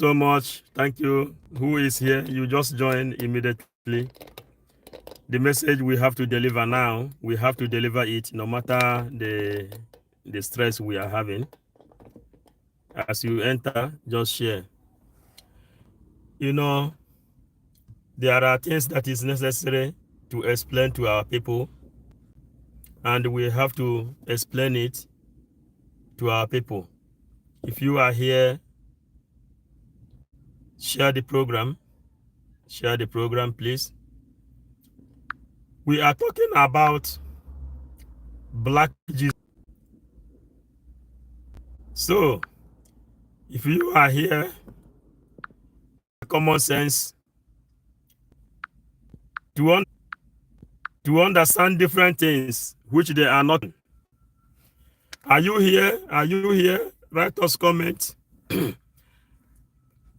so much. Thank you. Who is here? You just joined immediately. The message we have to deliver now, we have to deliver it no matter the stress we are having. As you enter, just share. You know, there are things that is necessary to explain to our people, and we have to explain it to our people. If you are here, share the program. Share the program, please. We are talking about Black Jesus. So, if you are here, common sense to understand different things which they are not. Are you here? Are you here? Write us comment.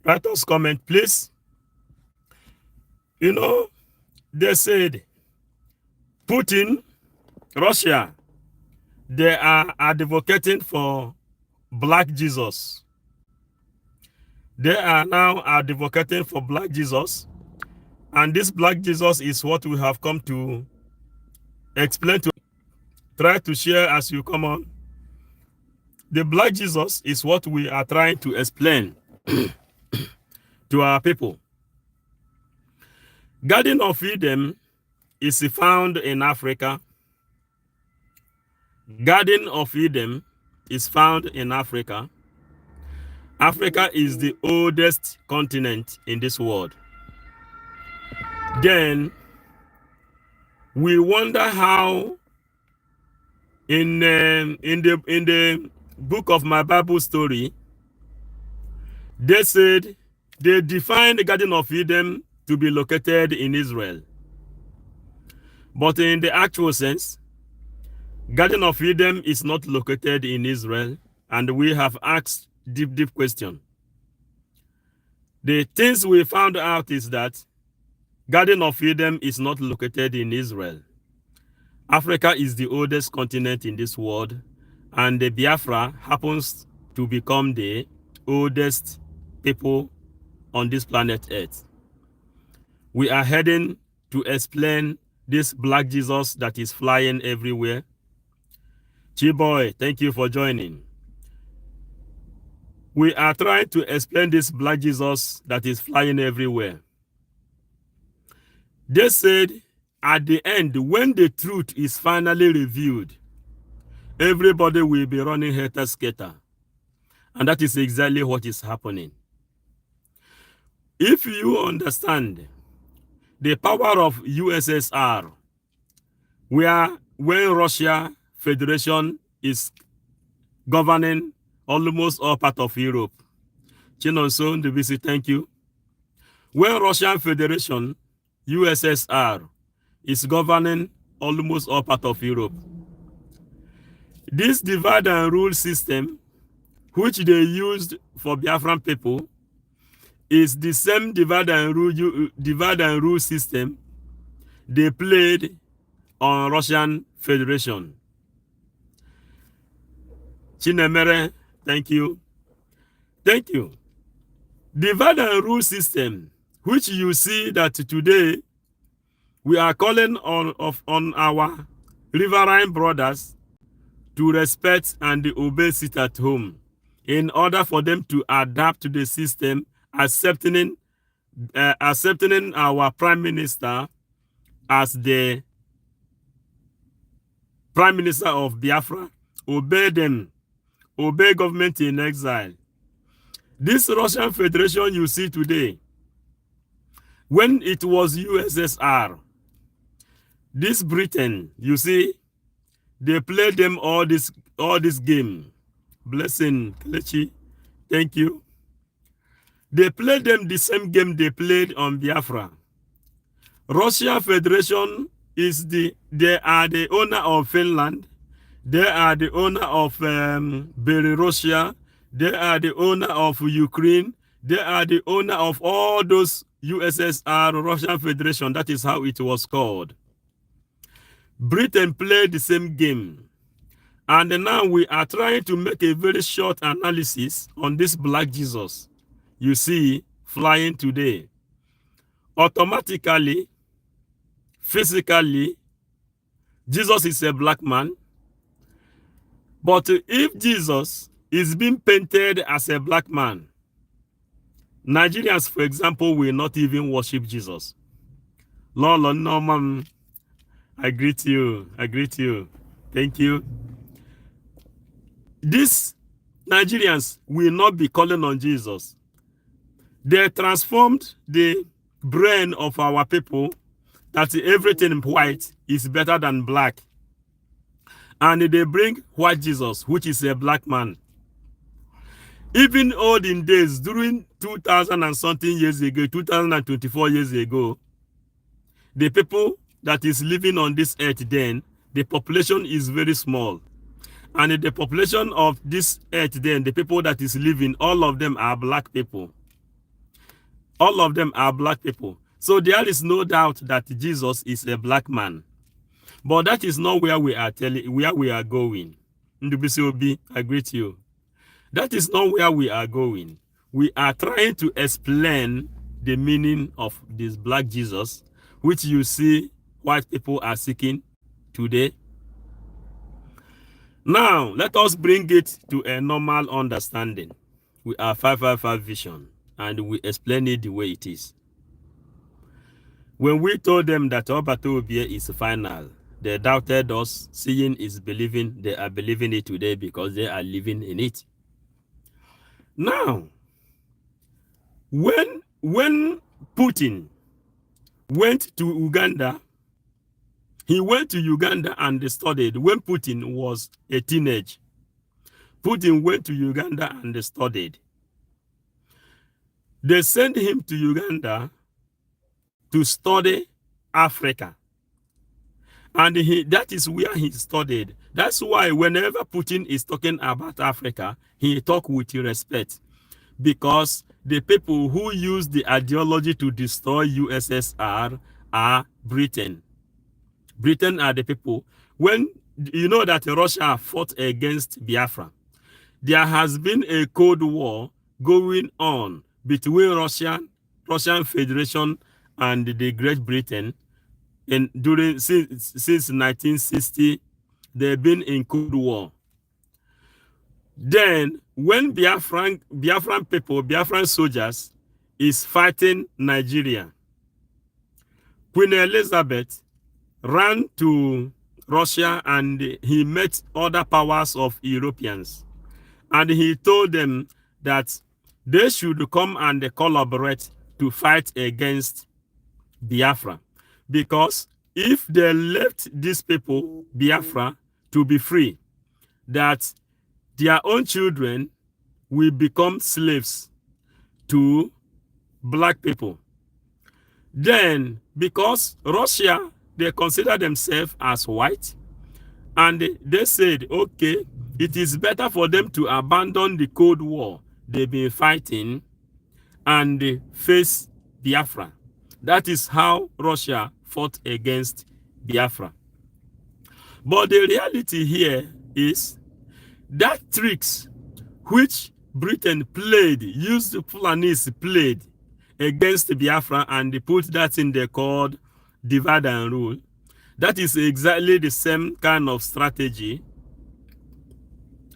Write us comment, please. You know, they said Putin, Russia, they are advocating for Black Jesus. They are now advocating for Black Jesus. And this Black Jesus is what we have come to explain to. Try to share as you come on. The Black Jesus is what we are trying to explain to our people. Garden of Eden is found in Africa. Garden of Eden is found in Africa. Africa is the oldest continent in this world. Then we wonder how in the book of my Bible story, they said they defined the Garden of Eden to be located in Israel. But in the actual sense, Garden of Eden is not located in Israel, and we have asked deep question. The things we found out is that Garden of Eden is not located in Israel. Africa is the oldest continent in this world, and the Biafra happens to become the oldest people on this planet Earth. We are heading to explain this Black Jesus that is flying everywhere. Chiboy, thank you for joining. We are trying to explain this Black Jesus that is flying everywhere. They said at the end, when the truth is finally revealed, everybody will be running helter-skelter. And that is exactly what is happening. If you understand the power of USSR, when Russia Federation is governing almost all part of Europe. Chinonso, Ndubisi, thank you. When Russian Federation, USSR, is governing almost all part of Europe, this divide and rule system, which they used for Biafran people, is the same divide and rule system they played on Russian Federation. Chinemere, thank you. Thank you. Divide and rule system, which you see that today we are calling on our riverine brothers to respect and obey sit at home in order for them to adapt to the system, accepting our prime minister as the prime minister of Biafra, obey them, obey government in exile. This Russian Federation you see today, when it was USSR, this Britain, you see, they played them all this game. Blessing, Kelechi, thank you. They played them the same game they played on Biafra. Russia Federation is they are the owner of Finland. They are the owner of Belarus. They are the owner of Ukraine. They are the owner of all those USSR, Russian Federation. That is how it was called. Britain played the same game. And now we are trying to make a very short analysis on this Black Jesus. you see flying today, automatically, physically, Jesus is a black man. But if Jesus is being painted as a black man, Nigerians, for example, will not even worship Jesus. Lolo Norman, I greet you. I greet you. Thank you. These Nigerians will not be calling on Jesus. They transformed the brain of our people that everything white is better than black. And they bring white Jesus, which is a black man. Even olden days, during 2000 and something years ago, 2024 years ago, the people that is living on this earth then, the population is very small. And the population of this earth then, the people that is living, all of them are black people. All of them are black people. So there is no doubt that Jesus is a black man. But that is not where we are going. Ndubisi, I greet you. That is not where we are going. We are trying to explain the meaning of this black Jesus, which you see white people are seeking today. Now, let us bring it to a normal understanding. We are 555 vision, and we explain it the way it is. When we told them that Obatobia is final, they doubted us. Seeing is believing. They are believing it today because they are living in it. Now, when Putin went to Uganda, he went to Uganda and studied. When Putin was a teenager, Putin went to Uganda and studied. They sent him to Uganda to study Africa. And that is where he studied. That's why whenever Putin is talking about Africa, he talks with respect. Because the people who use the ideology to destroy USSR are Britain. Britain are the people. When you know that Russia fought against Biafra, there has been a Cold War going on between Russian Federation and the Great Britain. And since 1960, they've been in Cold War. Then, when Biafran people, Biafran soldiers, is fighting Nigeria, Queen Elizabeth ran to Russia and he met other powers of Europeans. And he told them that they should come and collaborate to fight against Biafra. Because if they left these people, Biafra, to be free, that their own children will become slaves to black people. Then, because Russia, they consider themselves as white, and they said, okay, it is better for them to abandon the Cold War they've been fighting and face Biafra. That is how Russia fought against Biafra. But the reality here is that tricks which Britain played, used Fulanis played against Biafra, and they put that in the called divide and rule. That is exactly the same kind of strategy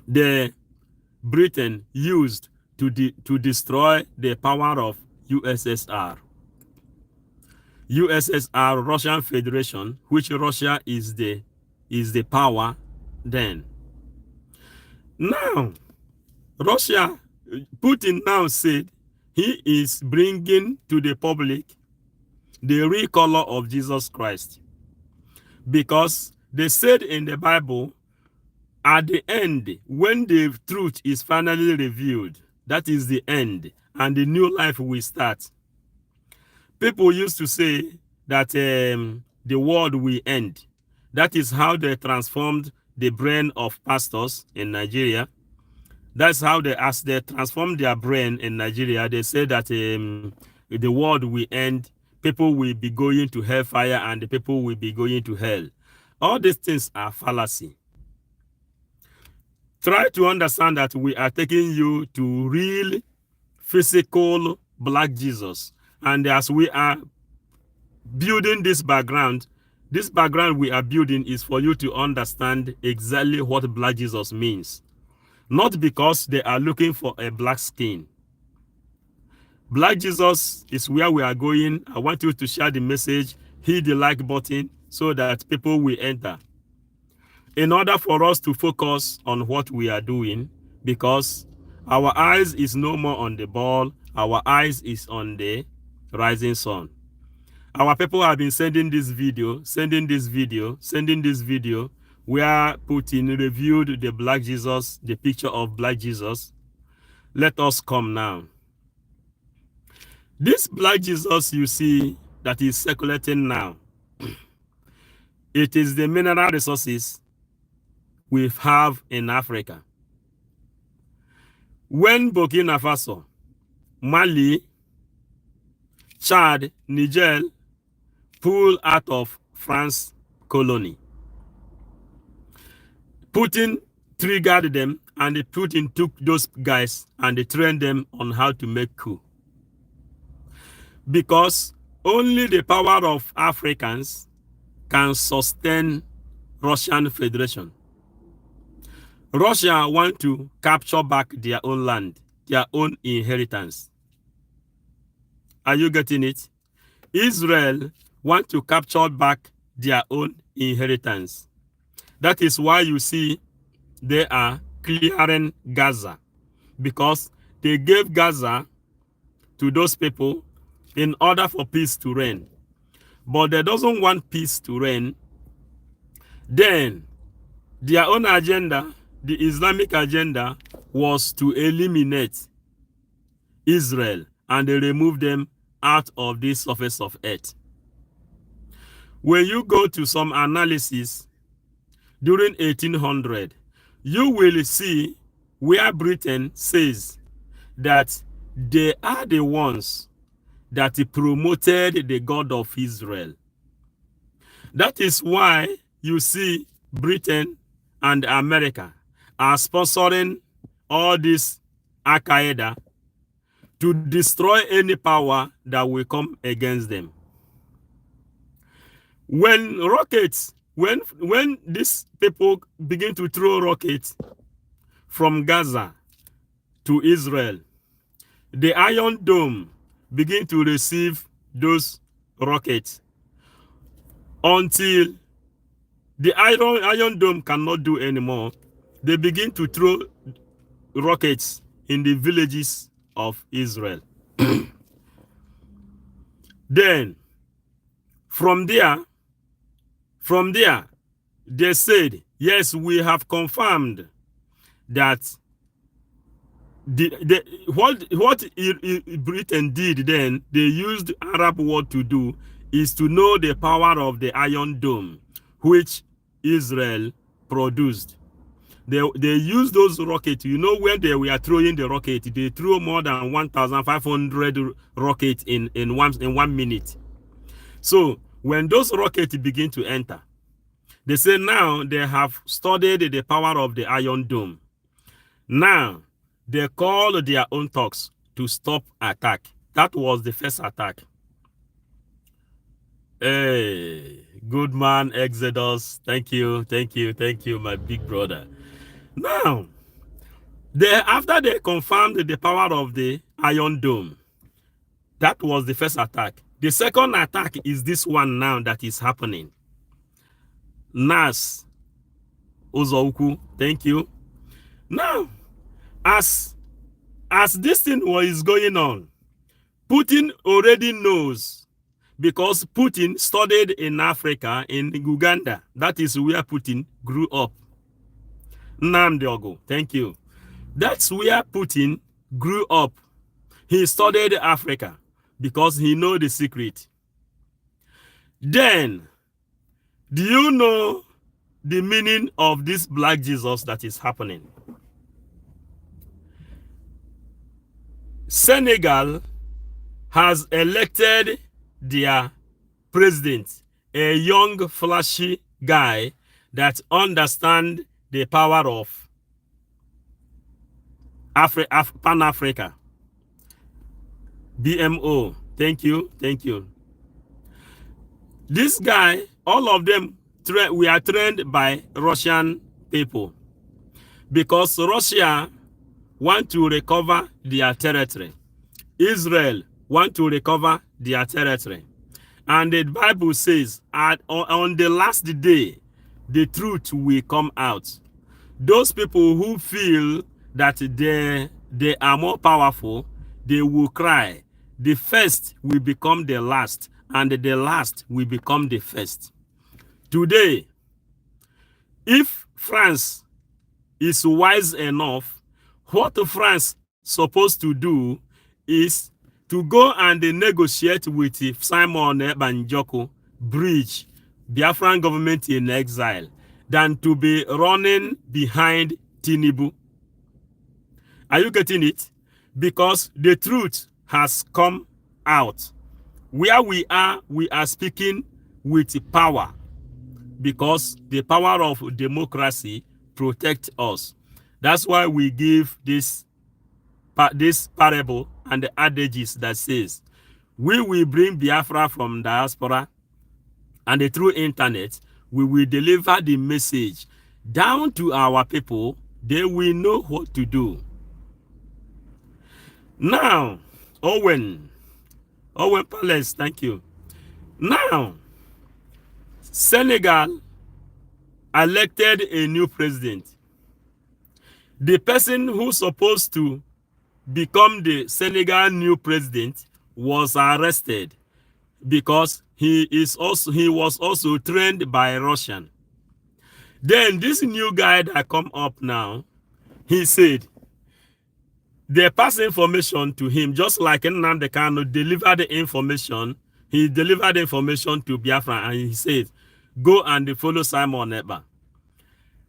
the Britain used to destroy the power of USSR. USSR, Russian Federation, which Russia is the power then. Now, Russia, Putin now said he is bringing to the public the real color of Jesus Christ. Because they said in the Bible, at the end, when the truth is finally revealed, that is the end, and the new life will start. People used to say that the world will end. That is how they transformed the brain of pastors in Nigeria. That's how as they transformed their brain in Nigeria, they say that the world will end, people will be going to hellfire, and the people will be going to hell. All these things are fallacy. Try to understand that we are taking you to real physical black Jesus. And as we are building this background we are building is for you to understand exactly what black Jesus means. Not because they are looking for a black skin. Black Jesus is where we are going. I want you to share the message, hit the like button so that people will enter. In order for us to focus on what we are doing, because our eyes is no more on the ball, our eyes is on the rising sun. Our people have been sending this video, where Putin reviewed the black Jesus, the picture of black Jesus. Let us come now. This black Jesus you see that is circulating now, it is the mineral resources we have in Africa. When Burkina Faso, Mali, Chad, Niger pull out of France colony, Putin triggered them, and Putin took those guys and they trained them on how to make coup. Because only the power of Africans can sustain Russian Federation. Russia want to capture back their own land, their own inheritance. Are you getting it? Israel want to capture back their own inheritance. That is why you see they are clearing Gaza, because they gave Gaza to those people in order for peace to reign. But they doesn't want peace to reign. Then their own agenda, the Islamic agenda, was to eliminate Israel, and they remove them out of the surface of earth. When you go to some analysis during 1800, you will see where Britain says that they are the ones that promoted the God of Israel. That is why you see Britain and America are sponsoring all this Al-Qaeda to destroy any power that will come against them. When rockets, when these people begin to throw rockets from Gaza to Israel, the Iron Dome begin to receive those rockets until the Iron Dome cannot do anymore. They begin to throw rockets in the villages of Israel. Then, from there, they said, yes, we have confirmed that what Britain did then, they used Arab word to do, is to know the power of the Iron Dome, which Israel produced. They used those rockets. You know, when they were throwing the rocket, they threw more than 1,500 rockets in 1 minute. So when those rockets begin to enter, they say now they have studied the power of the Iron Dome. Now they call their own talks to stop attack. That was the first attack. Hey, good man, Exodus. Thank you, my big brother. Now, after they confirmed the power of the Iron Dome, that was the first attack. The second attack is this one now that is happening. Nas Ozouku, thank you. Now, as this thing was going on, Putin already knows, because Putin studied in Africa, in Uganda. That is where Putin grew up. Namdiogo, thank you. That's where Putin grew up. He studied Africa because he knows the secret. Then, do you know the meaning of this black Jesus that is happening? Senegal has elected their president, a young, flashy guy that understands the power of pan-Africa. BMO. Thank you. Thank you. This guy, all of them, we are trained by Russian people because Russia want to recover their territory. Israel want to recover their territory. And the Bible says, on the last day, the truth will come out. Those people who feel that they are more powerful, they will cry. The first will become the last, and the last will become the first. Today, if France is wise enough, what France supposed to do is to go and negotiate with Simon Banjoko, bridge Biafran government in exile, than to be running behind Tinubu. Are you getting it? Because the truth has come out. Where we are speaking with power, because the power of democracy protects us. That's why we give this parable and the adages that says, we will bring Biafra from diaspora, and through internet, we will deliver the message down to our people. They will know what to do. Now, Owen Palace, thank you. Now, Senegal elected a new president. The person who's supposed to become the Senegal new president was arrested because he was also trained by Russian. Then this new guy that come up now, he said they pass information to him, just like Nnamdi Kanu delivered the information. He delivered the information to Biafra, and he said, go and follow Simon Ekpa.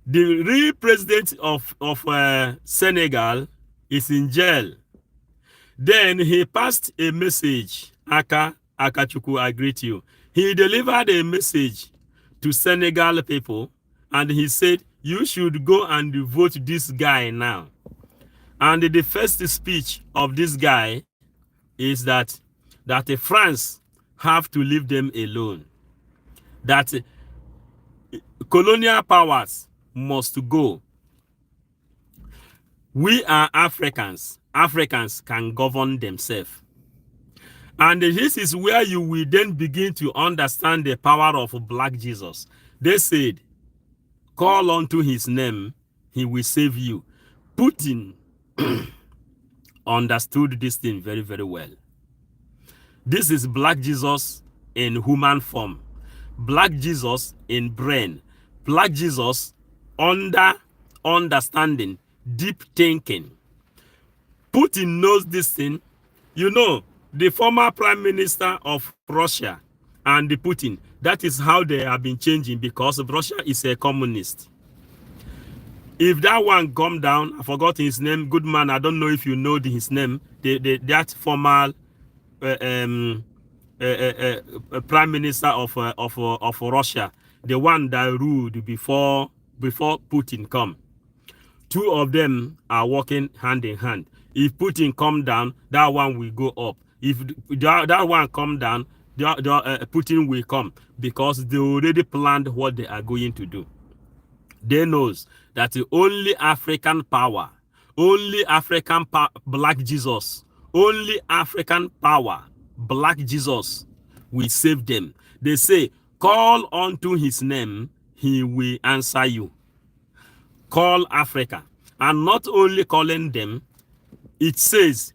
The real president of Senegal is in jail. Then he passed a message. Akachukwu, I greet you. He delivered a message to Senegal people, and he said, you should go and vote this guy now. And the first speech of this guy is that France have to leave them alone. That colonial powers must go. We are Africans. Africans can govern themselves. And this is where you will then begin to understand the power of Black Jesus. They said, call unto his name, he will save you. Putin understood this thing very, very well. This is Black Jesus in human form. Black Jesus in brain. Black Jesus understanding, deep thinking. Putin knows this thing. You know, the former prime minister of Russia and the Putin, that is how they have been changing, because Russia is a communist. If that one come down, I forgot his name, good man, I don't know if you know his name, that former prime minister of Russia, the one that ruled before Putin come. Two of them are working hand in hand. If Putin come down, that one will go up. If that one come down, Putin will come, because they already planned what they are going to do. They knows that the only African power, only African Black Jesus, only African power, Black Jesus will save them. They say, call unto his name, he will answer you. Call Africa. And not only calling them, it says,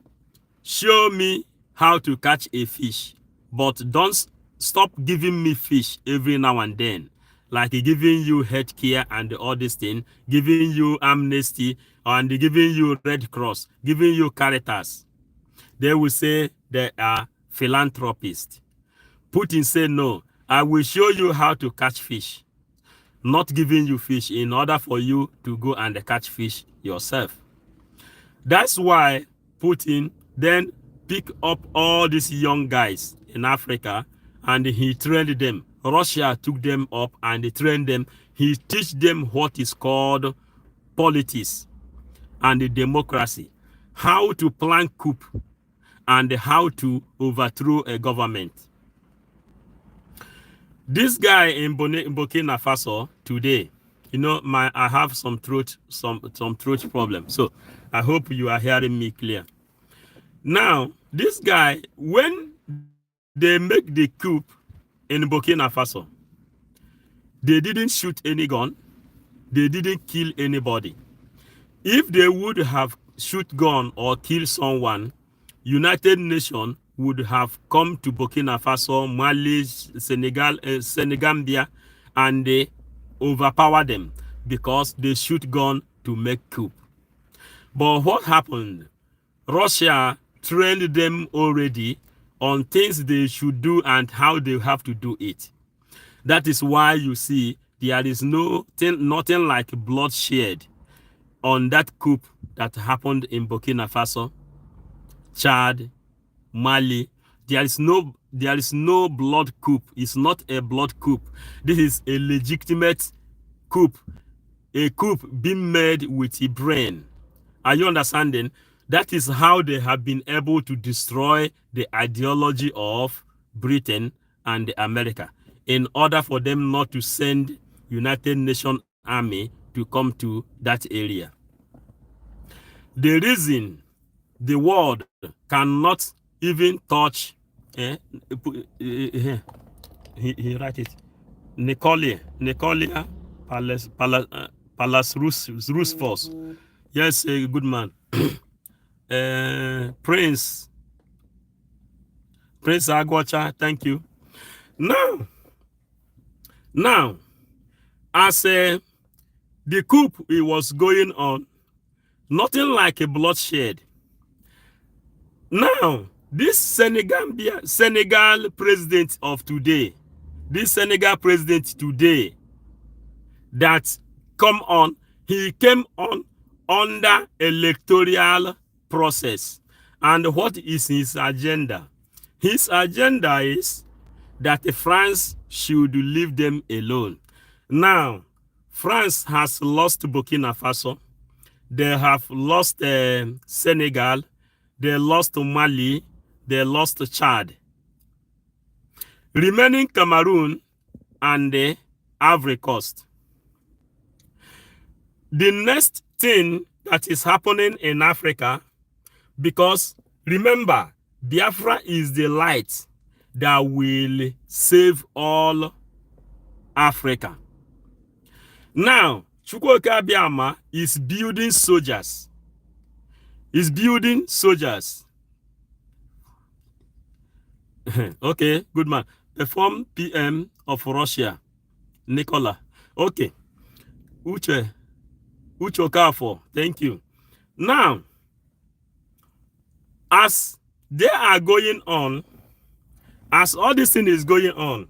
show me how to catch a fish, but don't stop giving me fish every now and then. Like giving you healthcare and all this thing, giving you amnesty, and giving you Red Cross, giving you Caritas. They will say they are philanthropists. Putin said, no, I will show you how to catch fish. Not giving you fish in order for you to go and catch fish yourself. That's why Putin then picked up all these young guys in Africa and he trained them. Russia took them up and they trained them. He teach them what is called politics and democracy, how to plan coup, and how to overthrow a government. This guy in Burkina Faso today, you know, I have some throat problem. So I hope you are hearing me clear. Now, this guy, when they make the coup in Burkina Faso, they didn't shoot any gun. They didn't kill anybody. If they would have shoot gun or kill someone, United Nations would have come to Burkina Faso, Mali, Senegambia, and they overpower them because they shoot gun to make coup. But what happened? Russia trained them already on things they should do and how they have to do it. That is why you see there is nothing like bloodshed on that coup that happened in Burkina Faso, Chad, Mali. There is no blood coup. It's not a blood coup. This is a legitimate coup. A coup being made with a brain. Are you understanding? That is how they have been able to destroy the ideology of Britain and America in order for them not to send United Nations Army to come to that area. The reason the world cannot even touch, he write it, Nicolia Palace Rus Force. Yes, good man. Prince Agwacha, thank you. Now, as the coup it was going on, nothing like a bloodshed. Now, this Senegal president of today, that come on, he came on under electoral process. And what is his agenda? His agenda is that France should leave them alone. Now, France has lost Burkina Faso. They have lost Senegal. They lost Mali. They lost Chad. Remaining Cameroon and the Ivory Coast. The next thing that is happening in Africa, because remember, Biafra is the light that will save all Africa. Now, Chukwuka Biama is building soldiers. Okay, good man. Perform PM of Russia. Nicola. Okay. Uche Okafo. Thank you. Now, as they are going on, as all this thing is going on,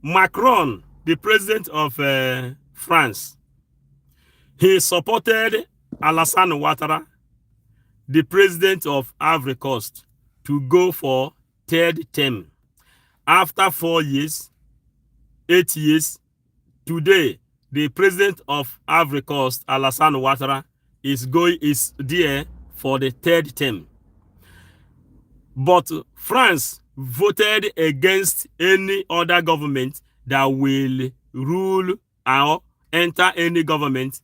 Macron, the president of France, he supported Alassane Ouattara, the president of Ivory Coast, to go for third term. After 4 years, 8 years, today, the president of Ivory Coast, Alassane Ouattara, is there for the third term. But France voted against any other government that will rule or enter any government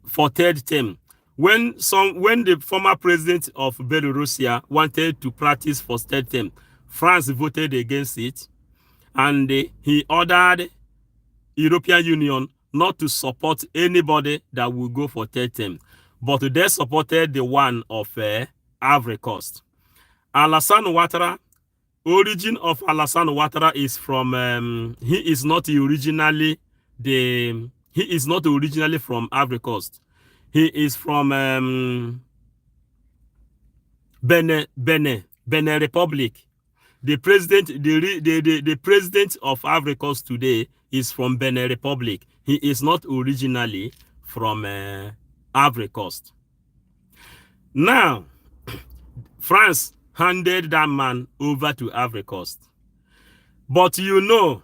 for third term. When the former president of Belarus wanted to practice for third term, France voted against it, and he ordered European Union not to support anybody that will go for third term, but they supported the one of Ivory Coast. Alassane Ouattara, origin of Alassane Ouattara is from he is not originally from Ivory Coast. He is from Benin Republic. The president of Ivory Coast today is from Benin Republic. He is not originally from Ivory Coast. Now, France handed that man over to Ivory Coast. But you know,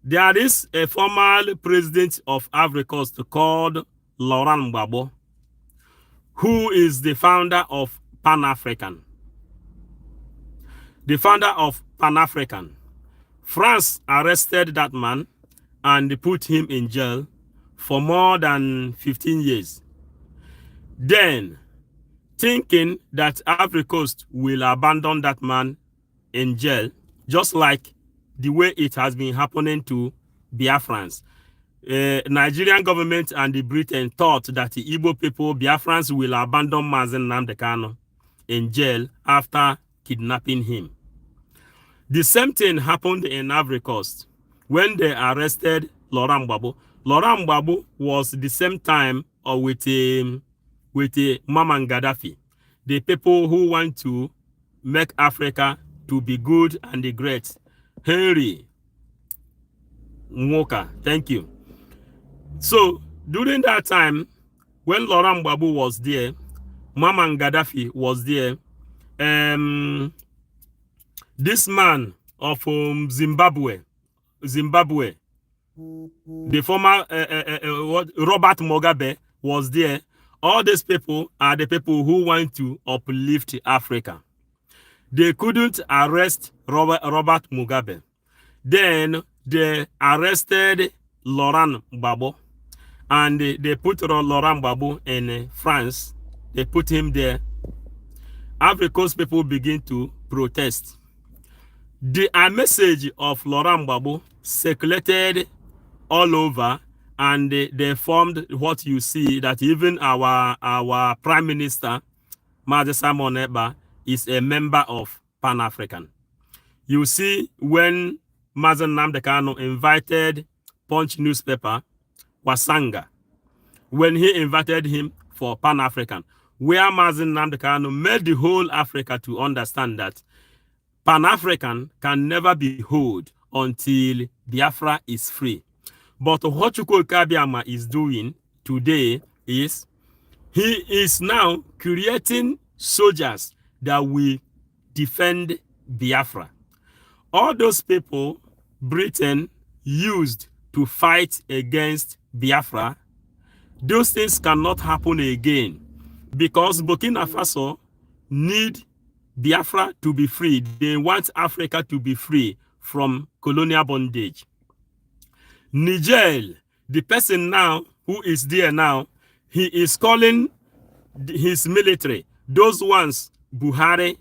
there is a former president of Ivory Coast called Laurent Gbagbo, who is the founder of Pan-African. The founder of Pan-African. France arrested that man and put him in jail for more than 15 years. Then, thinking that Ivory Coast will abandon that man in jail, just like the way it has been happening to Biafrans. Nigerian government and the Britain thought that the Igbo people, Biafrans, will abandon Mazen Nnamdi Kanu in jail after kidnapping him. The same thing happened in Ivory Coast when they arrested Laurent Gbagbo. Laurent Gbagbo was the same time with Maman Gaddafi, the people who want to make Africa to be good and great. Henry Nwoka, thank you. So during that time, when Laurent Gbagbo was there, Maman Gaddafi was there. This man of Zimbabwe, the former Robert Mugabe was there. All these people are the people who want to uplift Africa. They couldn't arrest Robert Mugabe. Then they arrested Laurent Gbagbo, and they put Laurent Gbagbo in France. They put him there. Ivory Coast people begin to protest. The message of Laurent Gbagbo circulated all over, and they formed what you see, that even our Prime Minister, Mazi Simon Ekpa, is a member of Pan-African. You see, when Mazi Nnamdi Kanu invited Punch newspaper, Wasanga, when he invited him for Pan-African, where Mazi Nnamdi Kanu made the whole Africa to understand that Pan-African can never be held until Biafra is free. But what Chukwu Kabiama is doing today is he is now creating soldiers that will defend Biafra. All those people Britain used to fight against Biafra, those things cannot happen again, because Burkina Faso need Biafra to be free. They want Africa to be free from colonial bondage. Niger, the person now who is there now, he is calling his military, those ones Buhari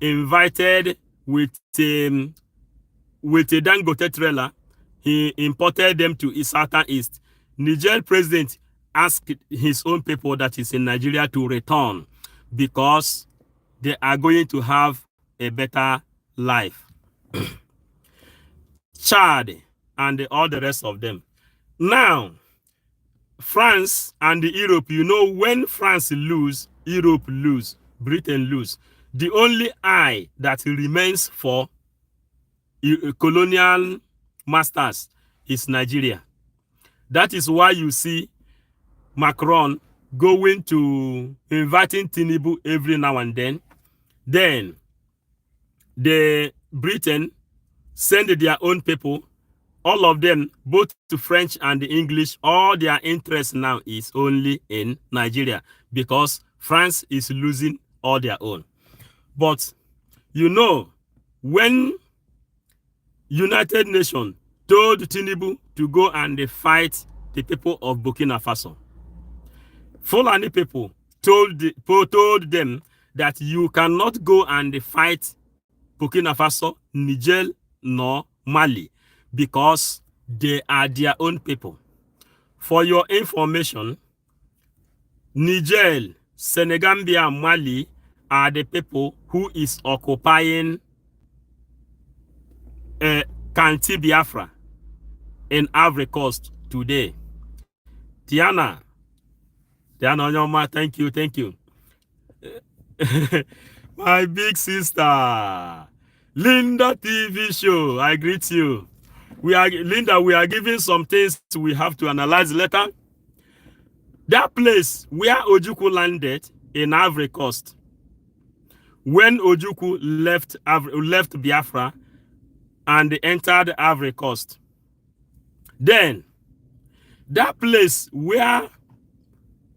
invited with a Dangote trailer, he imported them to Southern East. Niger president asked his own people that is in Nigeria to return because they are going to have a better life. Chad and all the rest of them. Now, France and Europe, you know, when France lose, Europe lose, Britain lose. The only eye that remains for colonial masters is Nigeria. That is why you see Macron going to inviting Tinubu every now and then. Then the Britain send their own people, all of them, both to French and English. All their interest now is only in Nigeria because France is losing all their own. But you know, when United Nations told Tinubu to go and fight the people of Burkina Faso, Fulani people told them that you cannot go and fight Burkina Faso, Niger, nor Mali, because they are their own people. For your information, Niger, Senegambia, and Mali are the people who is occupying Kanti Biafra in Ivory Coast today. Tiana Onyoma, thank you. My big sister, Linda TV show, I greet you. Linda, we are giving some things we have to analyze later. That place where Ojukwu landed in Ivory Coast, when Ojukwu left Biafra and entered Ivory Coast, then that place where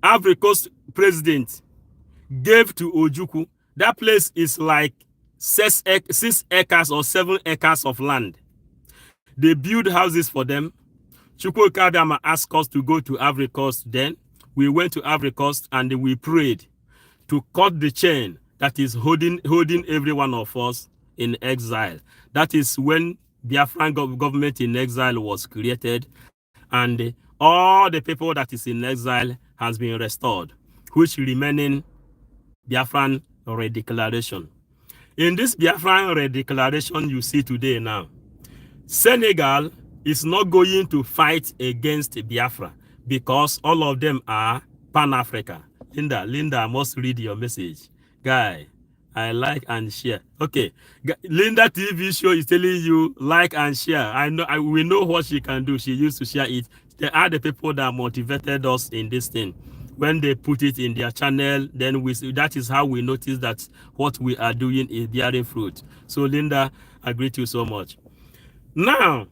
Ivory Coast president gave to Ojukwu. That place is like 6 acres or 7 acres of land. They build houses for them. Chukwuka Abiyama asked us to go to Ivory Coast then. We went to Ivory Coast and we prayed to cut the chain that is holding every one of us in exile. That is when Biafran government in exile was created, and all the people that is in exile has been restored, which remaining Biafran redeclaration. In this Biafran redeclaration you see today now, Senegal is not going to fight against Biafra because all of them are Pan-Africa. Linda, I must read your message. Guy, I like and share. Okay, Linda TV show is telling you like and share. We know what she can do. She used to share it. They are the people that motivated us in this thing. When they put it in their channel, then that is how we notice that what we are doing is bearing fruit. So Linda, I greet you so much. Now,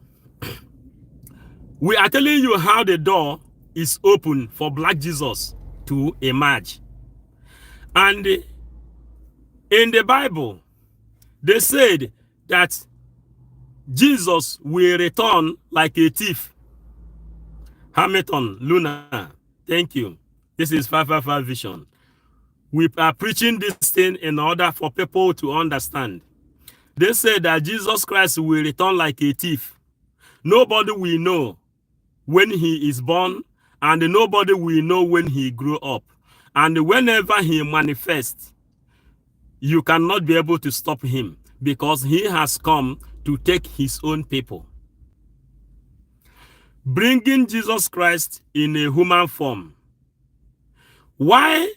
we are telling you how the door is open for Black Jesus to emerge. And in the Bible, they said that Jesus will return like a thief. Hamilton, Luna, thank you. This is 555 Vision. We are preaching this thing in order for people to understand. They said that Jesus Christ will return like a thief. Nobody will know when he is born, and nobody will know when he grew up. And whenever he manifests, you cannot be able to stop him because he has come to take his own people. Bringing Jesus Christ in a human form. Why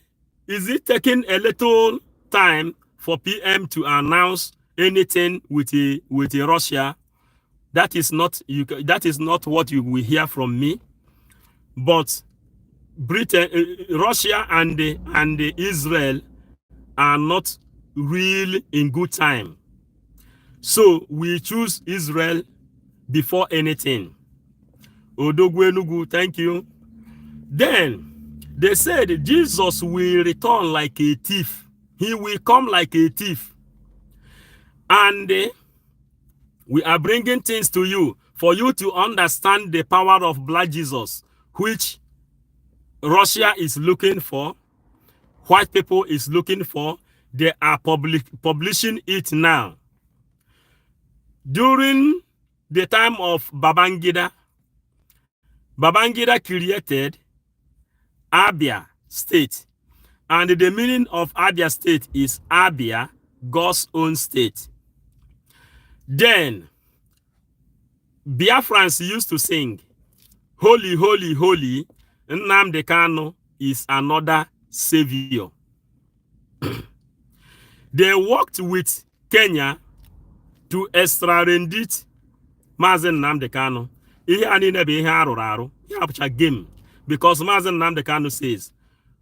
is it taking a little time for PM to announce anything with Russia? That is not what you will hear from me. But Britain, Russia, and Israel are not real in good time. So we choose Israel before anything. Odogwenugu, thank you. Then they said Jesus will return like a thief. He will come like a thief. And we are bringing things to you for you to understand the power of Black Jesus, which Russia is looking for, white people is looking for. They are publishing it now. During the time of Babangida created Abia State. And the meaning of Abia State is Abia, God's own state. Then, Biafrans used to sing, Holy, holy, holy, Nnamdi Kanu is another savior. They worked with Kenya to extradite Mazen Nnamdi Kanu. Ihe ani nebe ihe arụrụ arụ, ihe abụcha game. Because Mazen Nnamdi Kanu says,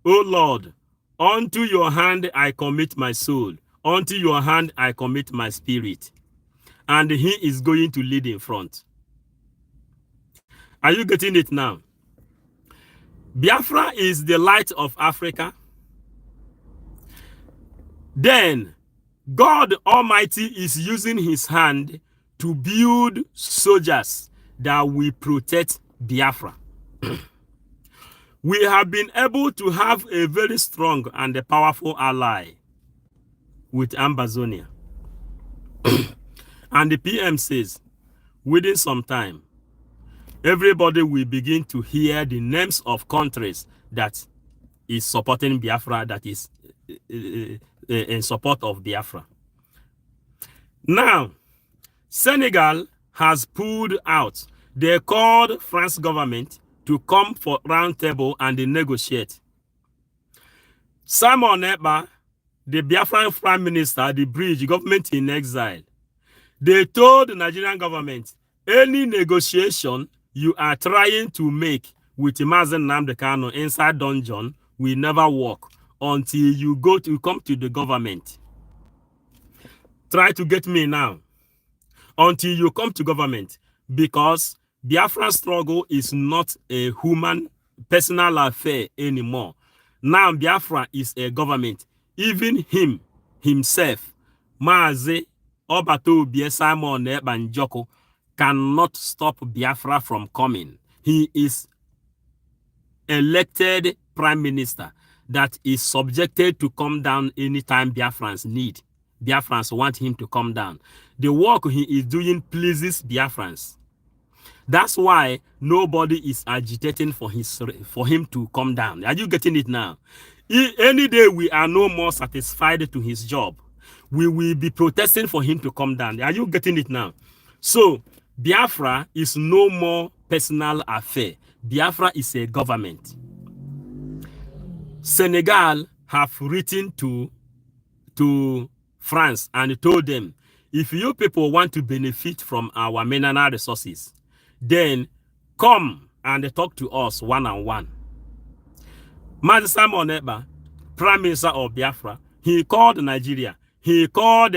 O Lord, unto your hand I commit my soul, unto your hand I commit my spirit. And he is going to lead in front. Are you getting it now? Biafra is the light of Africa. Then God Almighty is using his hand to build soldiers that will protect Biafra. We have been able to have a very strong and a powerful ally with Ambazonia. And the PM says, within some time, everybody will begin to hear the names of countries that is supporting Biafra, that is in support of Biafra. Now, Senegal has pulled out. They called France government to come for round table and they negotiate. Simon Ekpa, the Biafran prime minister, the bridge government in exile, they told the Nigerian government, any negotiation you are trying to make with Mazen Nnamdi Kanu inside dungeon will never work until you come to the government. Try to get me now. Until you come to government, because Biafran struggle is not a human personal affair anymore. Now Biafra is a government. even himself, Mazi Obato Bie Simon Banjoko, cannot stop Biafra from coming. He is elected prime minister that is subjected to come down anytime Biafrans need. Biafrans want him to come down. The work he is doing pleases Biafrans. That's why nobody is agitating for him to come down. Are you getting it now? Any day we are no more satisfied to his job, we will be protesting for him to come down. Are you getting it now? So Biafra is no more personal affair. Biafra is a government. Senegal have written to France and told them, if you people want to benefit from our mineral resources, then come and talk to us one-on-one. Mazi Simon Ekpa, Prime Minister of Biafra, he called Nigeria, he called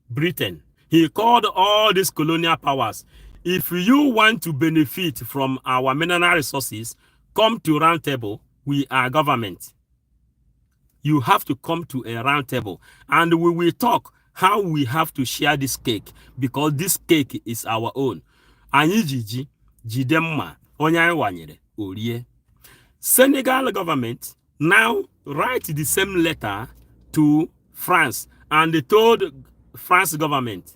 Britain, he called all these colonial powers. If you want to benefit from our mineral resources, come to round table. We are government. You have to come to a round table and we will talk how we have to share this cake, because this cake is our own. Anyijiji jidemma onye wanyere orie. Senegal government now write the same letter to France and they told France government,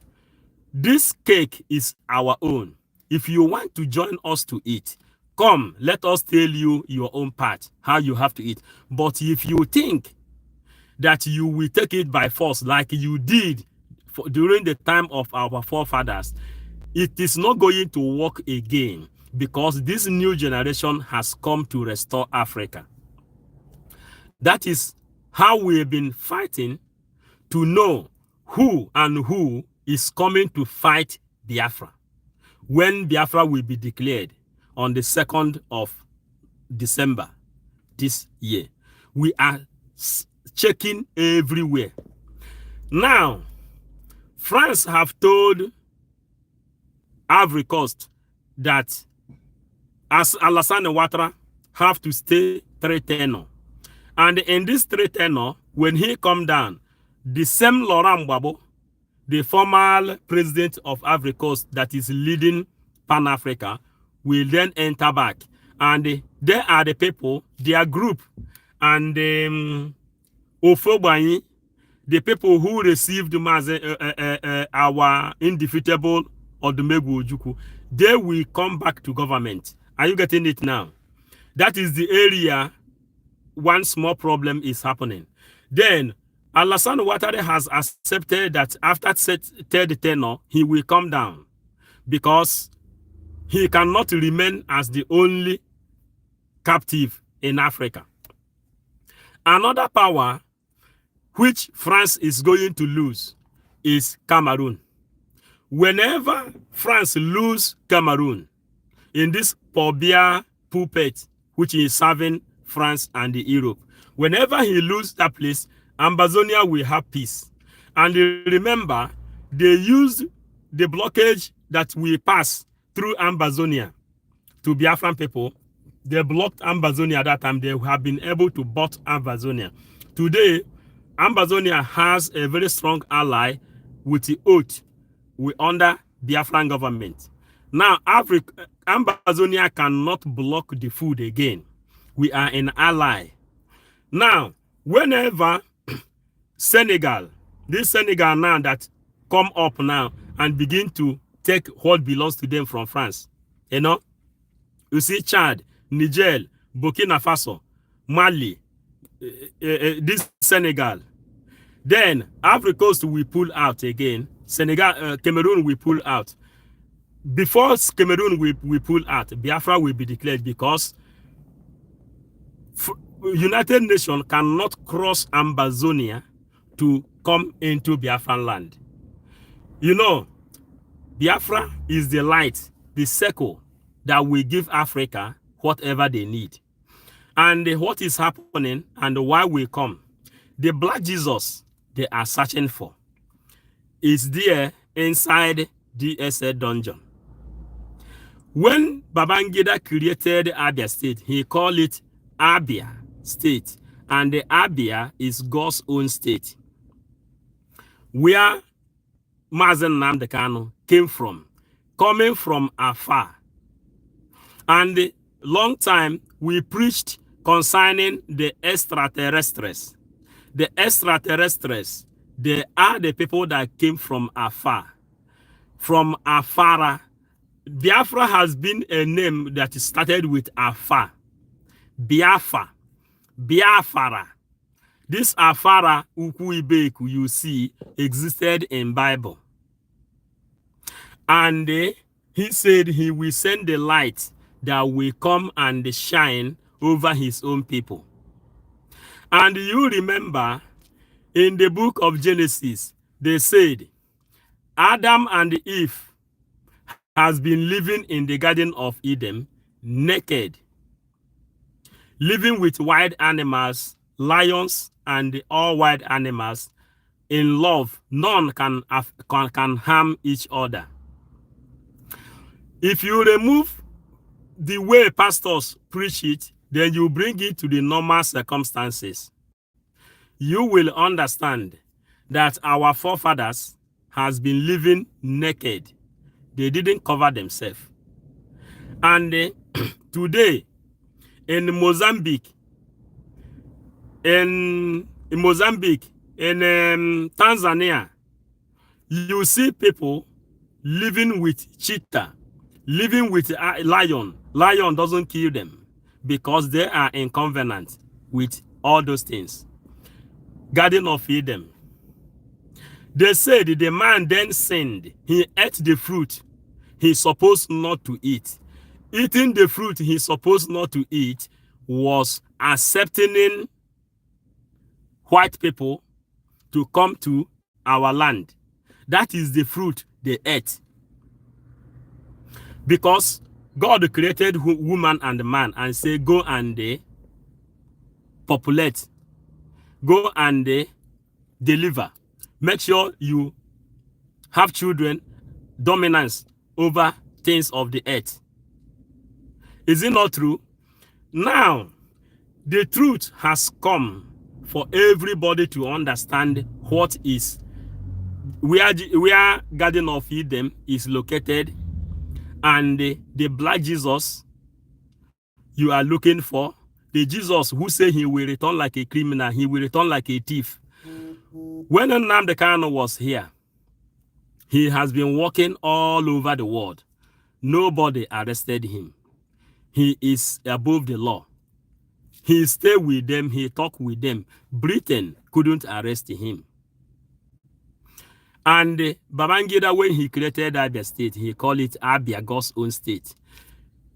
this cake is our own. If you want to join us to eat, come, let us tell you your own part, how you have to eat. But if you think that you will take it by force like you did during the time of our forefathers, it is not going to work again, because this new generation has come to restore Africa. That is how we have been fighting to know who and who is coming to fight Biafra when Biafra will be declared on the 2nd of December this year. We are checking everywhere. Now, France have told Ivory Coast that as Alassane Ouattara have to stay 3 tenor. And in this 3 tenor, when he come down, the same Laurent Gbagbo, the former president of Ivory Coast that is leading Pan-Africa, will then enter back. And they are the people, their group, and Ofobani, the people who received our indefeatable Odumegwu Ojukwu, they will come back to government. Are you getting it now? That is the area one small problem is happening. Then Alassane Ouattara has accepted that after 3rd tenure, he will come down because he cannot remain as the only captive in Africa. Another power which France is going to lose is Cameroon. Whenever France lose Cameroon in this Pobia puppet, which is serving France and Europe, whenever he loses that place, Ambazonia will have peace. And remember, they used the blockage that we pass through Ambazonia to Biafran people. They blocked Ambazonia at that time. They have been able to board Ambazonia. Today, Ambazonia has a very strong ally with the oath under Biafran government. Now, Ambazonia cannot block the food again. We are an ally. Now, whenever Senegal, this Senegal now that come up now and begin to take what belongs to them from France, you know, you see Chad, Niger, Burkina Faso, Mali, this Senegal. Then Ivory Coast will pull out again. Senegal, Cameroon will pull out. Before Cameroon will pull out, Biafra will be declared because United Nations cannot cross Ambazonia to come into Biafran land. You know, Biafra is the light, the circle that will give Africa whatever they need. And what is happening and why we come, the Black Jesus they are searching for is there inside DSA dungeon. When Babangida created Abia State, he called it Abia State. And the Abia is God's own state, where Mazen Nnamdi Kanu came from, coming from afar. And long time we preached concerning the extraterrestrials. The extraterrestrials, they are the people that came from afar. From Afara. Biafra has been a name that started with Afar. Biafra. Biafra. This Afara Ukwu you see existed in Bible. And he said he will send the light that will come and shine over his own people. And you remember in the book of Genesis, they said Adam and Eve has been living in the Garden of Eden naked, living with wild animals, lions, and all wild animals in love. None can harm each other. If you remove the way pastors preach it, then you bring it to the normal circumstances, you will understand that our forefathers has been living naked. They didn't cover themselves. And today, in Mozambique, in Tanzania, you see people living with cheetah, living with lion. Lion doesn't kill them because they are in covenant with all those things. Garden of Eden. They said the man then sinned. He ate the fruit he's supposed not to eat. Eating the fruit he's supposed not to eat was accepting white people to come to our land. That is the fruit they ate. Because God created woman and man and say, go and populate. Go and deliver. Make sure you have children, dominance over things of the earth. Is it not true? Now, the truth has come for everybody to understand what is, where Garden of Eden is located, and the black Jesus you are looking for, the Jesus who say he will return like a criminal, he will return like a thief. When Nnamdi Kanu was here, he has been walking all over the world. Nobody arrested him. He is above the law. He stayed with them, he talked with them. Britain couldn't arrest him. And Babangida, when he created Abia State, he called it Abia, God's own state.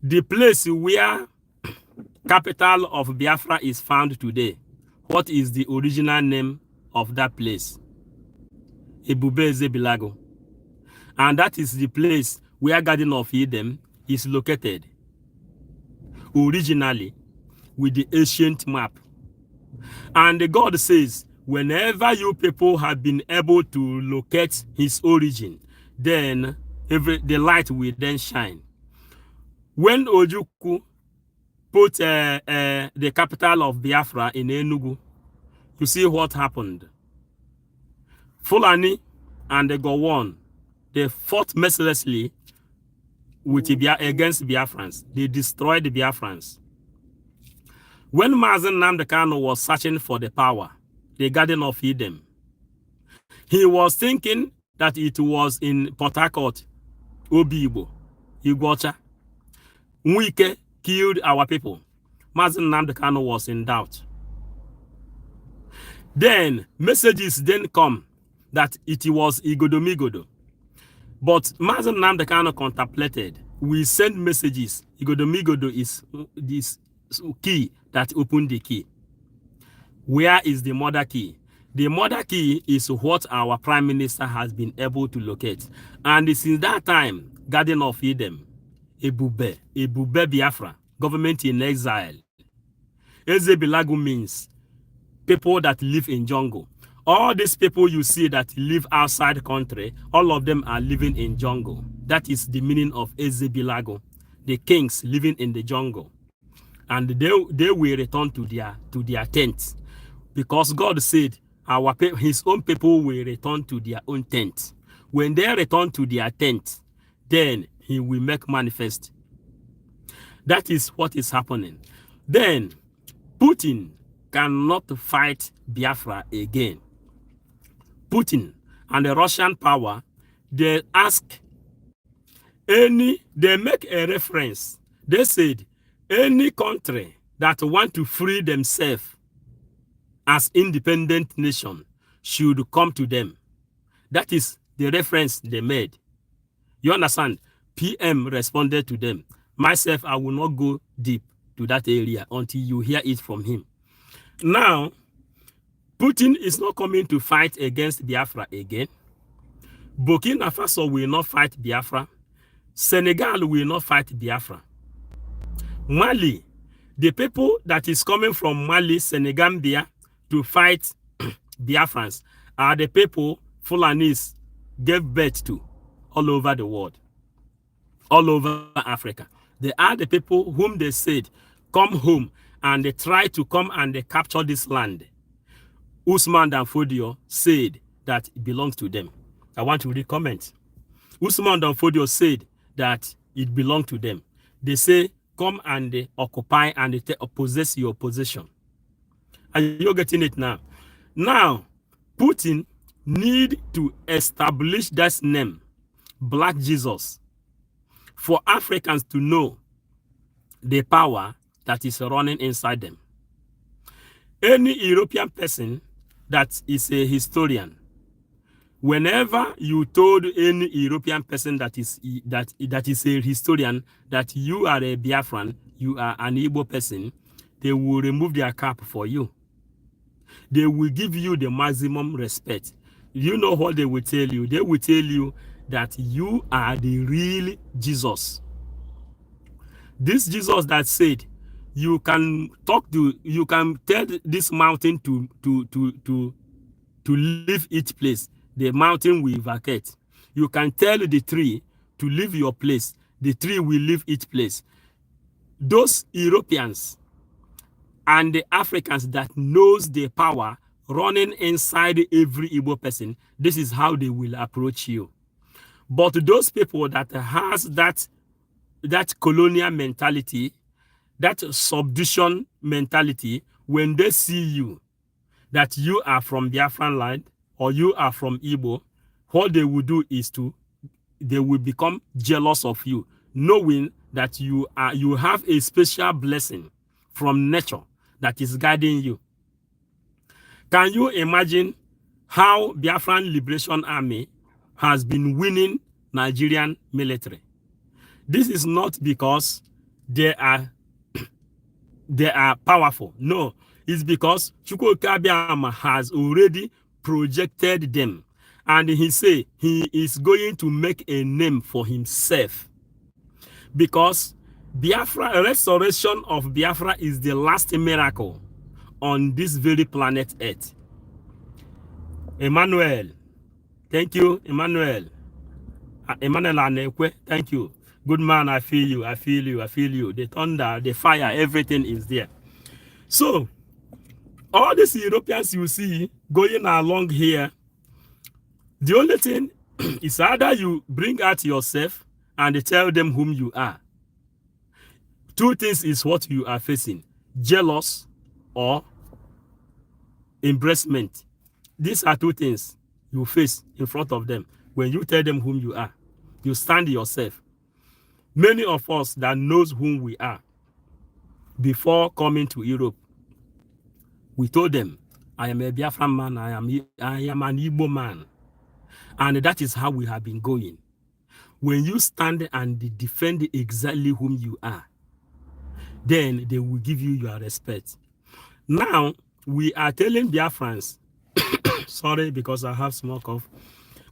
The place where capital of Biafra is found today, what is the original name of that place? Ebube Ezebilago. And that is the place where Garden of Eden is located originally with the ancient map. And God says, whenever you people have been able to locate his origin, then the light will then shine. When Ojukwu put the capital of Biafra in Enugu, you see what happened. Fulani and the Gowon, they fought mercilessly with against Biafrans. They destroyed the Biafrans. When Mazen Nnamdi Kanu was searching for the power, the Garden of Eden, he was thinking that it was in Port Harcourt, Obibo, Iguacha. Nwike killed our people. Mazen Nnamdi Kanu was in doubt. Then messages then come that it was Igodomigodo. But Mazen Nnamdi Kanu contemplated. We send messages. Igodomigodo is this key that opened the key. Where is the mother key? The mother key is what our prime minister has been able to locate. And since that time, Garden of Eden, Ebube Biafra, government in exile. Ezebilagu means people that live in jungle. All these people you see that live outside the country, all of them are living in jungle. That is the meaning of Ezebilagu, the kings living in the jungle. And they will return to their tents. because God said his own people will return to their own tent. When they return to their tent, then he will make manifest. That is what is happening. Then Putin cannot fight Biafra again. Putin and the Russian power, they make a reference. They said any country that want to free themselves as independent nation should come to them. That is the reference they made. You understand? PM responded to them. Myself, I will not go deep to that area until you hear it from him. Now, Putin is not coming to fight against Biafra again. Burkina Faso will not fight Biafra. Senegal will not fight Biafra. Mali, the people that is coming from Mali, Senegambia to fight Biafrans are the people Fulanis gave birth to all over the world, all over Africa. They are the people whom they said, come home, and they try to come and they capture this land. Usman Dan Fodio said that it belongs to them. I want to read comments. Usman Dan Fodio said that it belonged to them. They say, come and they occupy and they possess your possession. Are you getting it now? Now, Putin need to establish that name, Black Jesus, for Africans to know the power that is running inside them. Any European person that is a historian, whenever you told any European person that is a historian that you are a Biafran, you are an Igbo person, they will remove their cap for you. They will give you the maximum respect. You know what they will tell you? They will tell you that you are the real Jesus. This Jesus that said, you can tell this mountain to leave its place. The mountain will vacate. You can tell the tree to leave your place. The tree will leave its place. Those Europeans and the Africans that knows the power running inside every Igbo person, this is how they will approach you. But those people that has that colonial mentality, that subduction mentality, when they see you, that you are from Biafran land or you are from Igbo, what they will do is they will become jealous of you, knowing that you have a special blessing from nature that is guiding you. Can you imagine how Biafran Liberation Army has been winning Nigerian military? This is not because they are powerful. No, it's because Chukwuka Abịama has already projected them. And he say he is going to make a name for himself. Because Biafra, restoration of Biafra is the last miracle on this very planet Earth. Emmanuel, thank you, Emmanuel. Emmanuel Anekwe, thank you. Good man, I feel you, I feel you, I feel you. The thunder, the fire, everything is there. So, all these Europeans you see going along here, the only thing is either you bring out yourself and tell them whom you are. Two things is what you are facing: jealous or embracement. These are two things you face in front of them when you tell them whom you are. You stand yourself. Many of us that knows whom we are, before coming to Europe, we told them, I am a Biafran man, I am an Igbo man. And that is how we have been going. When you stand and defend exactly whom you are, then they will give you your respect. Now, we are telling Biafrans, sorry because I have small cough.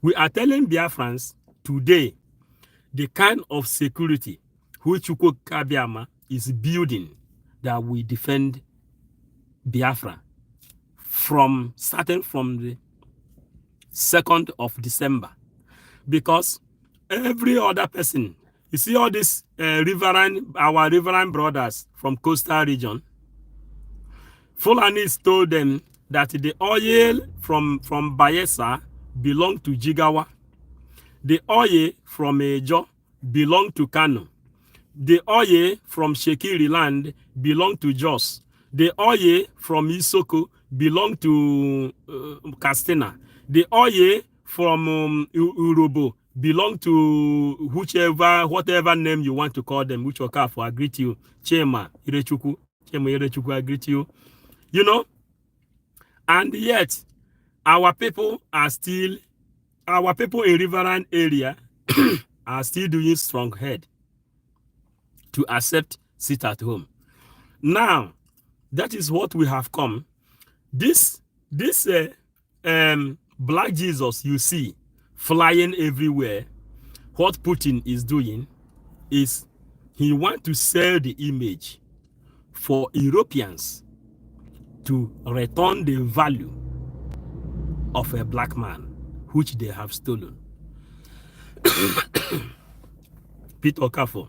We are telling Biafrans today the kind of security which Chukwuka Abịama is building that we defend Biafra starting from the 2nd of December. Because every other person, you see all these our riverine brothers from coastal region, Fulanis told them that the oil from Bayelsa belonged to Jigawa. The oil from Ejo belonged to Kano. The oil from Shekiri land belonged to Jos. The oil from Isoko belonged to Castina. The oil from Urobo belonged to whatever name you want to call them, which Okafor, I greet you. Chema Irechukwu, I greet you. You know, and yet our people in riverine area are still doing strong head to accept sit at home. Now, that is what we have come. This Black Jesus you see flying everywhere, what Putin is doing is he wants to sell the image for Europeans to return the value of a black man, which they have stolen. Peter Okafor,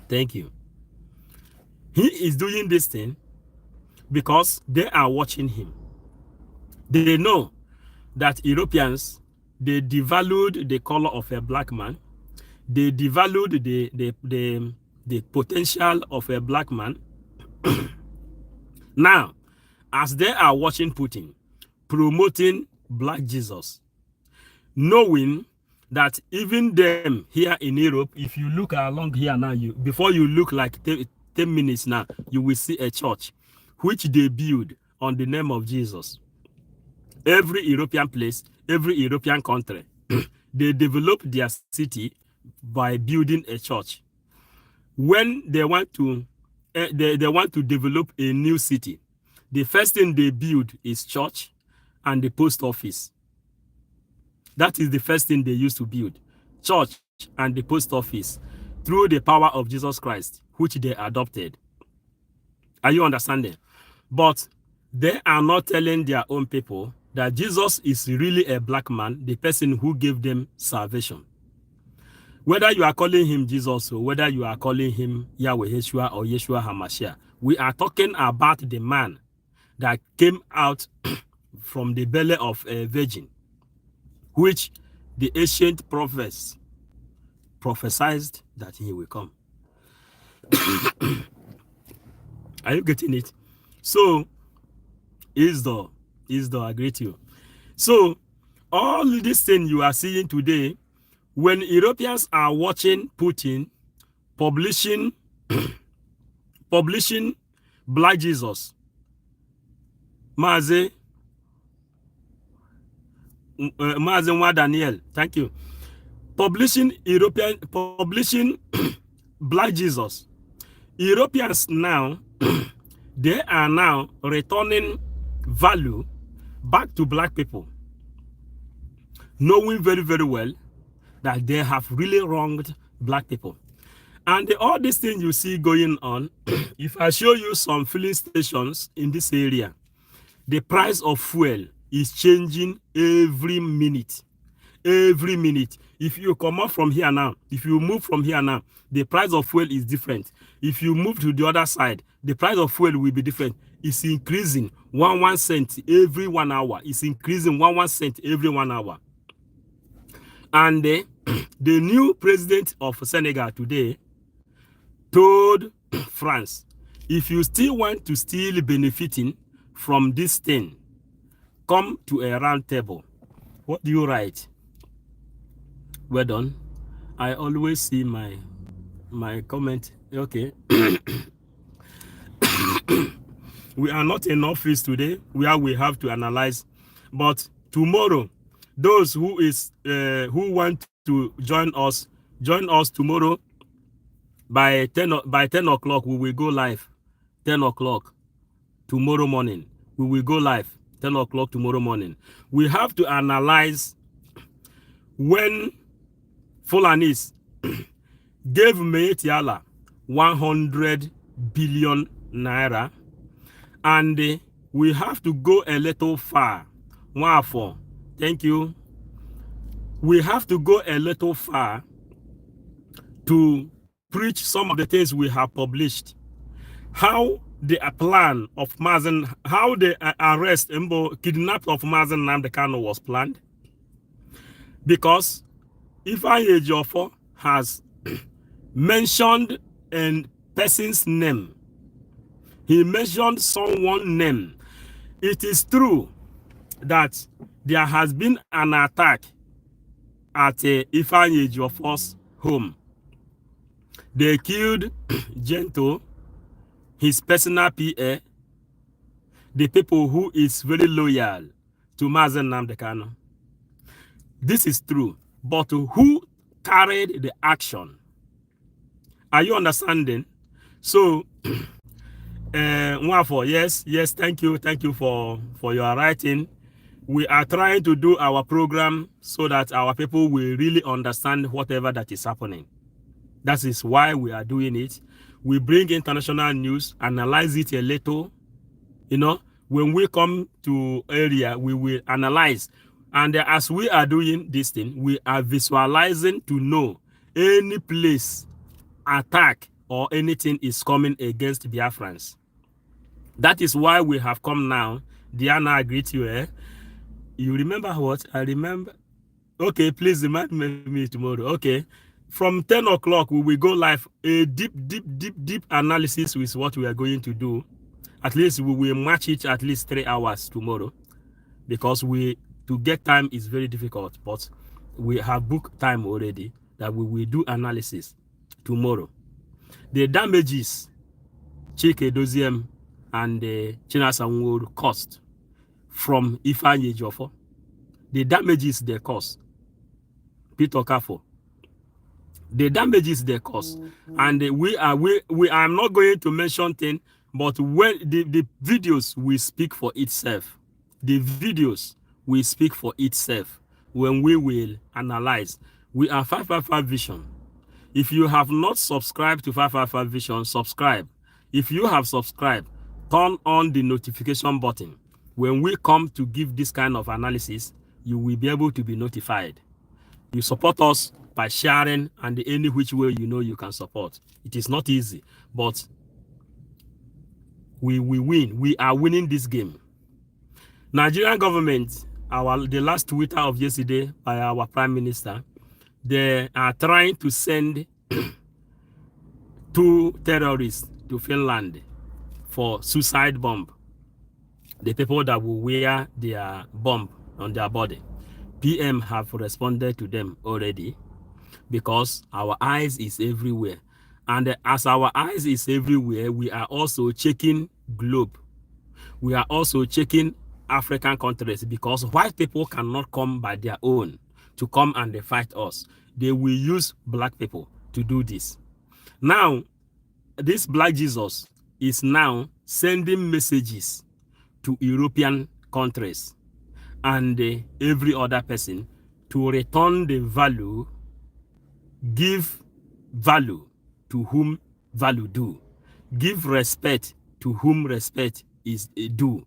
thank you. He is doing this thing because they are watching him. They know that Europeans, they devalued the color of a black man. They devalued the potential of a black man. Now, as they are watching Putin promoting Black Jesus, knowing that even them here in Europe, if you look along here now, before you look like 10 minutes now, you will see a church which they build on the name of Jesus. Every European place, every European country, they develop their city by building a church. When they want to develop a new city, the first thing they build is church and the post office. That is the first thing they used to build, church and the post office, through the power of Jesus Christ, which they adopted. Are you understanding? But they are not telling their own people that Jesus is really a black man, the person who gave them salvation. Whether you are calling him Jesus or whether you are calling him Yahweh Yeshua or Yeshua HaMashiach, we are talking about the man that came out from the belly of a virgin, which the ancient prophets prophesied that he will come. Are you getting it? So, I agree to you. So, all this thing you are seeing today, when Europeans are watching Putin publishing Black Jesus, Maze Daniel, thank you. Publishing Black Jesus. Europeans now, they are now returning value back to black people, knowing very, very well that they have really wronged black people. And all these things you see going on, if I show you some filling stations in this area, the price of fuel is changing every minute. Every minute. If you come up from here now, if you move from here now, the price of fuel is different. If you move to the other side, the price of fuel will be different. It's increasing 1 cent every 1 hour. It's increasing 1 cent every 1 hour. And the new president of Senegal today told France, if you still want to still benefiting from this thing, come to a round table. What do you write? Well done. I always see my comment. Okay. We are not in office today where we have to analyze, but tomorrow, those who want to join us tomorrow by 10 o'clock. We will go live 10 o'clock tomorrow morning. We will go live 10 o'clock tomorrow morning. We have to analyze when Fulanis gave Meetiala 100 billion naira, and we have to go a little far. Wherefore, thank you. We have to go a little far to preach some of the things we have published. How the plan of Mazen, how the arrest and kidnap of Mazen Nnamdi Kanu was planned? Because Ifeanyi Ejiofor has mentioned a person's name. He mentioned someone's name. It is true that there has been an attack at Ifeanyi Ejiofor's home. They killed Gento, his personal PA, the people who is very loyal to Mazen Nnamdi Kanu. This is true, but who carried the action? Are you understanding? So, yes, thank you for your writing. We are trying to do our program so that our people will really understand whatever that is happening. That is why we are doing it. We bring international news, analyze it a little. You know, when we come to area, we will analyze. And as we are doing this thing, we are visualizing to know any place attack or anything is coming against Biafrans. That is why we have come now. Diana, I greet you. You remember what? I remember. Okay, please remind me tomorrow. Okay. From 10 o'clock, we will go live. A deep analysis with what we are going to do. At least we will match it at least 3 hours tomorrow. Because to get time is very difficult. But we have booked time already that we will do analysis tomorrow. The damages Chike Doziem and Chinasa Nworu caused from Ifeanyi Ejiofor, the damages they caused, Peter Kafo, the damages they cause. And we are not going to mention things, but when the videos will speak for itself. The videos will speak for itself when we will analyze. We are 555 Vision. If you have not subscribed to 555 Vision, subscribe. If you have subscribed, turn on the notification button. When we come to give this kind of analysis, you will be able to be notified. You support us by sharing, and any which way you know you can support. It is not easy, but we win. We are winning this game. Nigerian government, the last Twitter of yesterday by our Prime Minister, they are trying to send 2 terrorists to Finland for suicide bomb. The people that will wear their bomb on their body. PM have responded to them already, because our eyes is everywhere. And as our eyes is everywhere, we are also checking globe. We are also checking African countries, because white people cannot come by their own to come and fight us. They will use black people to do this. Now, this Black Jesus is now sending messages to European countries and every other person to return the value, give value to whom value due, give respect to whom respect is due.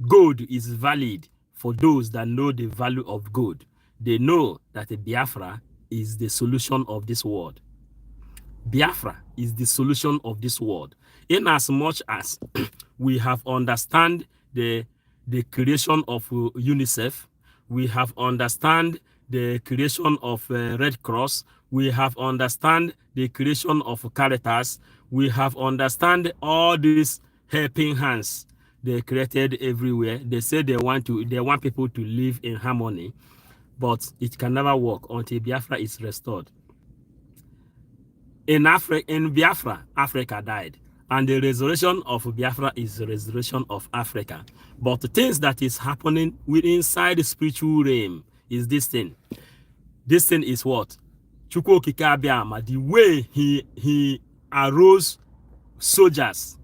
Gold is valid for those that know the value of gold. They know that Biafra is the solution of this world. Biafra is the solution of this world. In as much as we have understand the creation of UNICEF, we have understand the creation of Red Cross, we have understand the creation of Caritas, we have understand all these helping hands they created everywhere. They say they want people to live in harmony, but it can never work until Biafra is restored. In Biafra, Africa died. And the resurrection of Biafra is the resurrection of Africa. But the things that is happening inside the spiritual realm is this thing. This thing is what? Chukwu Okike Abiama, the way he arose soldiers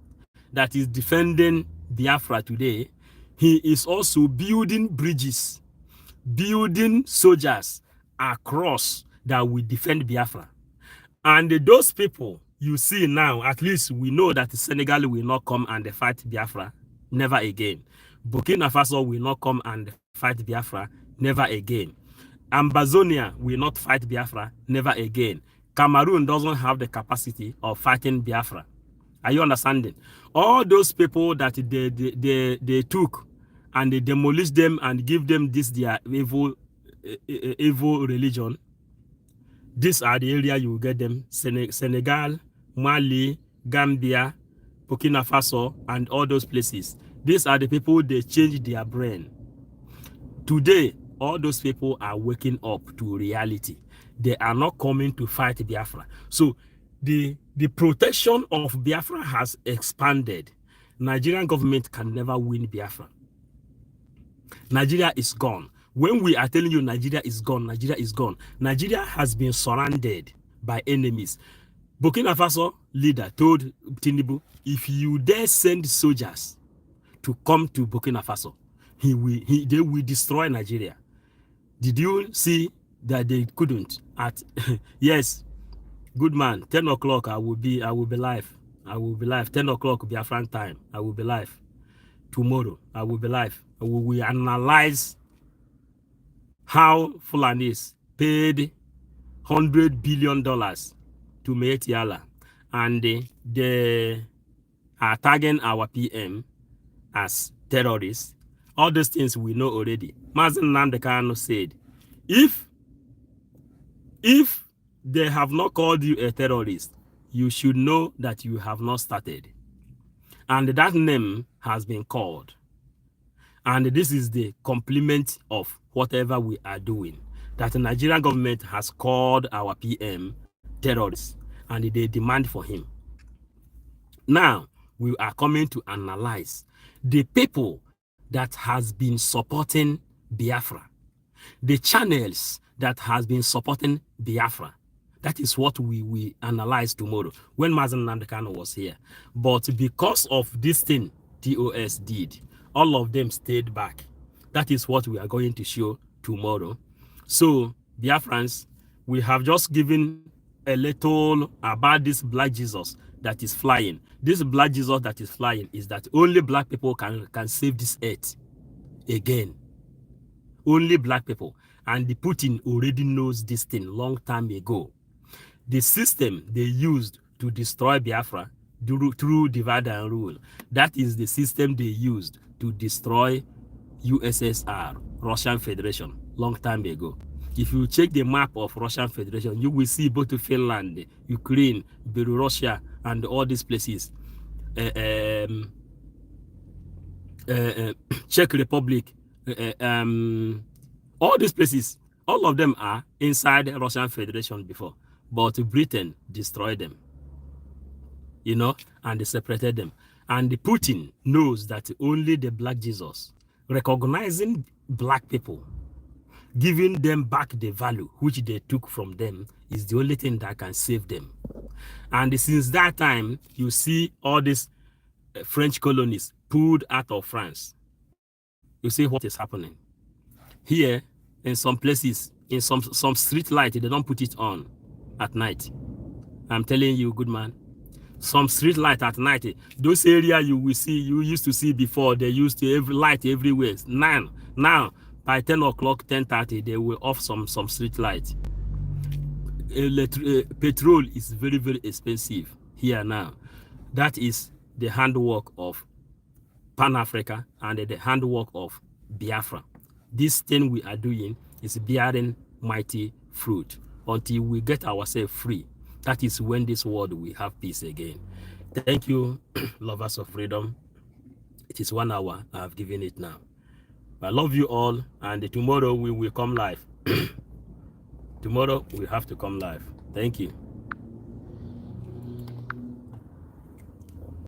that is defending Biafra today, he is also building bridges, building soldiers across that will defend Biafra. And those people you see now, at least we know that Senegal will not come and fight Biafra, never again. Burkina Faso will not come and fight Biafra, never again. Ambazonia will not fight Biafra, never again. Cameroon doesn't have the capacity of fighting Biafra. Are you understanding? All those people that they took and they demolished them and give them this their evil religion. These are the area you will get them: Senegal, Mali, Gambia, Burkina Faso, and all those places. These are the people they changed their brain. Today, all those people are waking up to reality. They are not coming to fight Biafra. So the protection of Biafra has expanded. Nigerian government can never win Biafra. Nigeria is gone. When we are telling you Nigeria is gone, Nigeria is gone. Nigeria has been surrounded by enemies. Burkina Faso leader told Tinubu, if you dare send soldiers to come to Burkina Faso, they will destroy Nigeria. Did you see that they couldn't? Yes, good man. 10 o'clock I will be live. I will be live. 10 o'clock Biafran time. I will be live. Tomorrow I will be live. We will analyze how Fulanis paid $100 billion to Metiala, and they are tagging our PM as terrorists. All those things we know already. Mazen Nandekano said, if they have not called you a terrorist, you should know that you have not started. And that name has been called. And this is the complement of whatever we are doing. That the Nigerian government has called our PM terrorists and they demand for him. Now, we are coming to analyze the people that has been supporting Biafra, the channels that has been supporting Biafra. That is what we analyze tomorrow when Mazen Nandekano was here. But because of this thing TOS did, all of them stayed back. That is what we are going to show tomorrow. So, Biafrans, we have just given a little about this black Jesus that is flying. This black Jesus that is flying is that only black people can save this earth again. Only black people. And the Putin already knows this thing long time ago. The system they used to destroy Biafra through divide and rule, that is the system they used to destroy USSR, Russian Federation, long time ago. If you check the map of Russian Federation, you will see both Finland, Ukraine, Belarus, and all these places. Czech Republic, all these places, all of them are inside the Russian Federation before. But Britain destroyed them, you know, and they separated them. And Putin knows that only the black Jesus, recognizing black people, giving them back the value which they took from them, is the only thing that can save them. And since that time, you see all these French colonies pulled out of France. You see what is happening. Here, in some places, in some street light, they don't put it on at night. I'm telling you, good man. Some street light at night, those areas you will see, you used to see before, they used to light everywhere. Now, by 10 o'clock, 10:30, they will off some street light. Petrol is very, very expensive here now. That is the handwork of Pan-Africa and the handwork of Biafra. This thing we are doing is bearing mighty fruit until we get ourselves free. That is when this world will have peace again. Thank you, lovers of freedom. It is 1 hour. I have given it now. I love you all, and tomorrow we will come live. Tomorrow we have to come live. Thank you.